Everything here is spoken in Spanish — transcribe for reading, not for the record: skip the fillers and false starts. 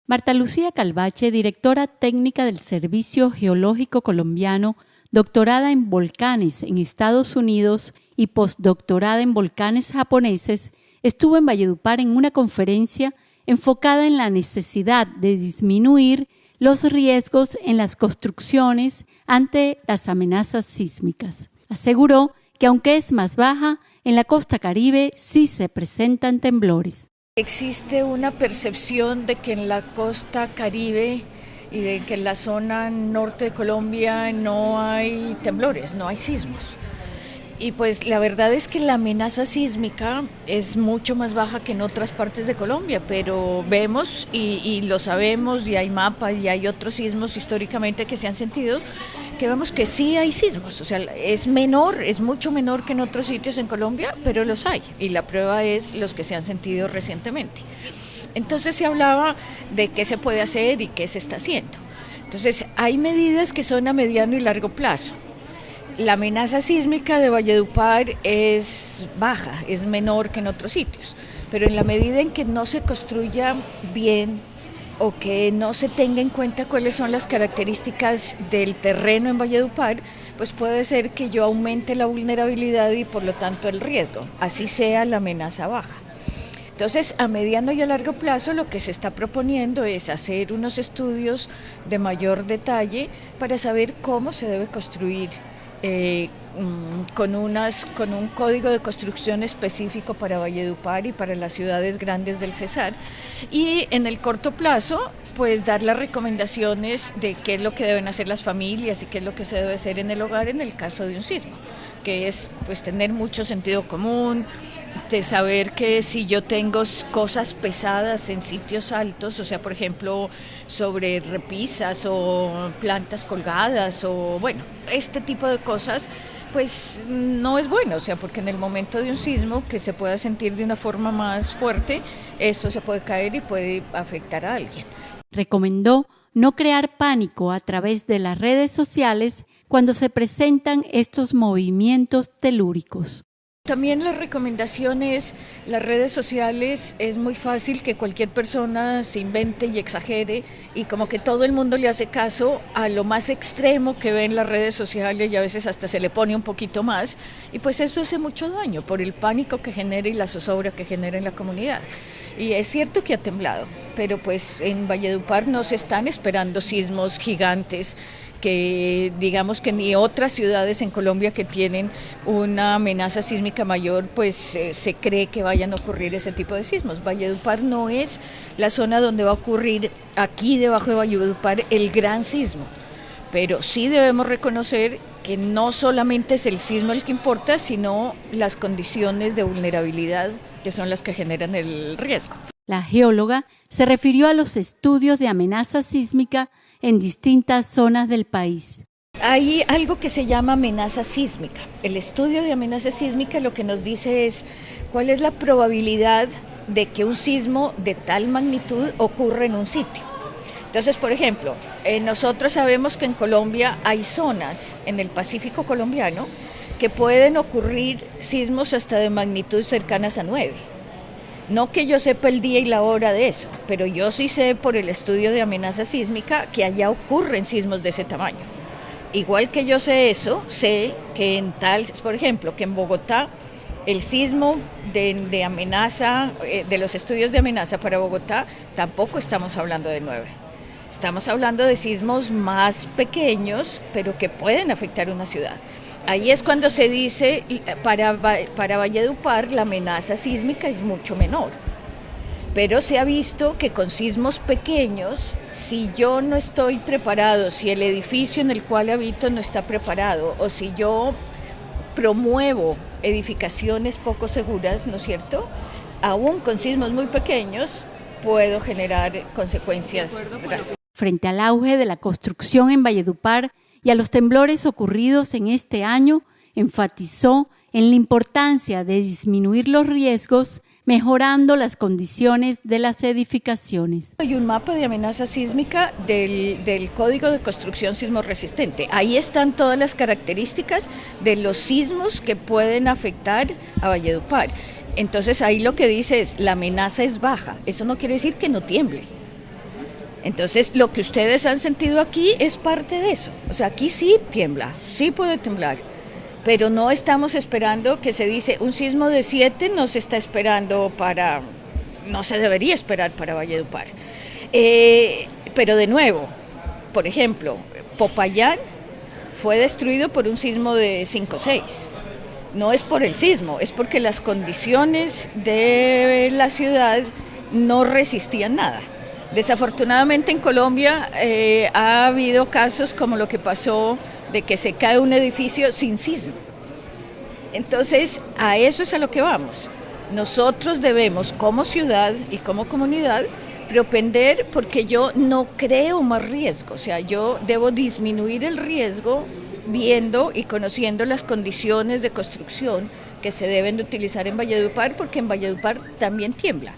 Marta Lucía Calvache, directora técnica del Servicio Geológico Colombiano, doctorada en volcanes en Estados Unidos y postdoctorada en volcanes japoneses, estuvo en Valledupar en una conferencia enfocada en la necesidad de disminuir los riesgos en las construcciones ante las amenazas sísmicas. Aseguró que aunque es más baja, en la costa Caribe sí se presentan temblores. Existe una percepción de que en la costa Caribe y de que en la zona norte de Colombia no hay temblores, no hay sismos. Y pues la verdad es que la amenaza sísmica es mucho más baja que en otras partes de Colombia, pero vemos y lo sabemos, y hay mapas y hay otros sismos históricamente que se han sentido, que vemos que sí hay sismos, o sea, es menor, es mucho menor que en otros sitios en Colombia, pero los hay, y la prueba es los que se han sentido recientemente. Entonces se hablaba de qué se puede hacer y qué se está haciendo. Entonces hay medidas que son a mediano y largo plazo. La amenaza sísmica de Valledupar es baja, es menor que en otros sitios, pero en la medida en que no se construya bien o que no se tenga en cuenta cuáles son las características del terreno en Valledupar, pues puede ser que yo aumente la vulnerabilidad y por lo tanto el riesgo, así sea la amenaza baja. Entonces, a mediano y a largo plazo lo que se está proponiendo es hacer unos estudios de mayor detalle para saber cómo se debe construir con un código de construcción específico para Valledupar y para las ciudades grandes del Cesar, y en el corto plazo pues dar las recomendaciones de qué es lo que deben hacer las familias y qué es lo que se debe hacer en el hogar en el caso de un sismo, que es pues tener mucho sentido común, de saber que si yo tengo cosas pesadas en sitios altos, o sea, por ejemplo, sobre repisas o plantas colgadas o bueno, este tipo de cosas, pues no es bueno, o sea, porque en el momento de un sismo que se pueda sentir de una forma más fuerte, eso se puede caer y puede afectar a alguien. Recomendó no crear pánico a través de las redes sociales cuando se presentan estos movimientos telúricos. También la recomendación es, las redes sociales es muy fácil que cualquier persona se invente y exagere y como que todo el mundo le hace caso a lo más extremo que ve en las redes sociales y a veces hasta se le pone un poquito más y pues eso hace mucho daño por el pánico que genera y la zozobra que genera en la comunidad. Y es cierto que ha temblado, pero pues en Valledupar no se están esperando sismos gigantes, que digamos que ni otras ciudades en Colombia que tienen una amenaza sísmica mayor, pues se cree que vayan a ocurrir ese tipo de sismos. Valledupar no es la zona donde va a ocurrir aquí debajo de Valledupar el gran sismo, pero sí debemos reconocer que no solamente es el sismo el que importa, sino las condiciones de vulnerabilidad que son las que generan el riesgo. La geóloga se refirió a los estudios de amenaza sísmica en distintas zonas del país. Hay algo que se llama amenaza sísmica. El estudio de amenaza sísmica lo que nos dice es cuál es la probabilidad de que un sismo de tal magnitud ocurra en un sitio. Entonces, por ejemplo, nosotros sabemos que en Colombia hay zonas en el Pacífico colombiano que pueden ocurrir sismos hasta de magnitud cercanas a 9. No que yo sepa el día y la hora de eso, pero yo sí sé por el estudio de amenaza sísmica que allá ocurren sismos de ese tamaño. Igual que yo sé eso, sé que en tal, por ejemplo, que en Bogotá el sismo de amenaza, de los estudios de amenaza para Bogotá, tampoco estamos hablando de 9. Estamos hablando de sismos más pequeños, pero que pueden afectar una ciudad. Ahí es cuando se dice, para Valledupar la amenaza sísmica es mucho menor, pero se ha visto que con sismos pequeños, si yo no estoy preparado, si el edificio en el cual habito no está preparado, o si yo promuevo edificaciones poco seguras, ¿no es cierto?, aún con sismos muy pequeños, puedo generar consecuencias drásticas. Frente al auge de la construcción en Valledupar y a los temblores ocurridos en este año, enfatizó en la importancia de disminuir los riesgos, mejorando las condiciones de las edificaciones. Hay un mapa de amenaza sísmica del Código de Construcción Sismo Resistente. Ahí están todas las características de los sismos que pueden afectar a Valledupar. Entonces ahí lo que dice es, la amenaza es baja. Eso no quiere decir que no tiemble. Entonces, lo que ustedes han sentido aquí es parte de eso. O sea, aquí sí tiembla, sí puede temblar, pero no estamos esperando que se dice un sismo de 7 no se está esperando para, no se debería esperar para Valledupar. Pero de nuevo, por ejemplo, Popayán fue destruido por un sismo de 5,6. No es por el sismo, es porque las condiciones de la ciudad no resistían nada. Desafortunadamente en Colombia ha habido casos como lo que pasó de que se cae un edificio sin sismo. Entonces, a eso es a lo que vamos. Nosotros debemos, como ciudad y como comunidad, propender porque yo no creo más riesgo. O sea, yo debo disminuir el riesgo viendo y conociendo las condiciones de construcción que se deben de utilizar en Valledupar, porque en Valledupar también tiembla.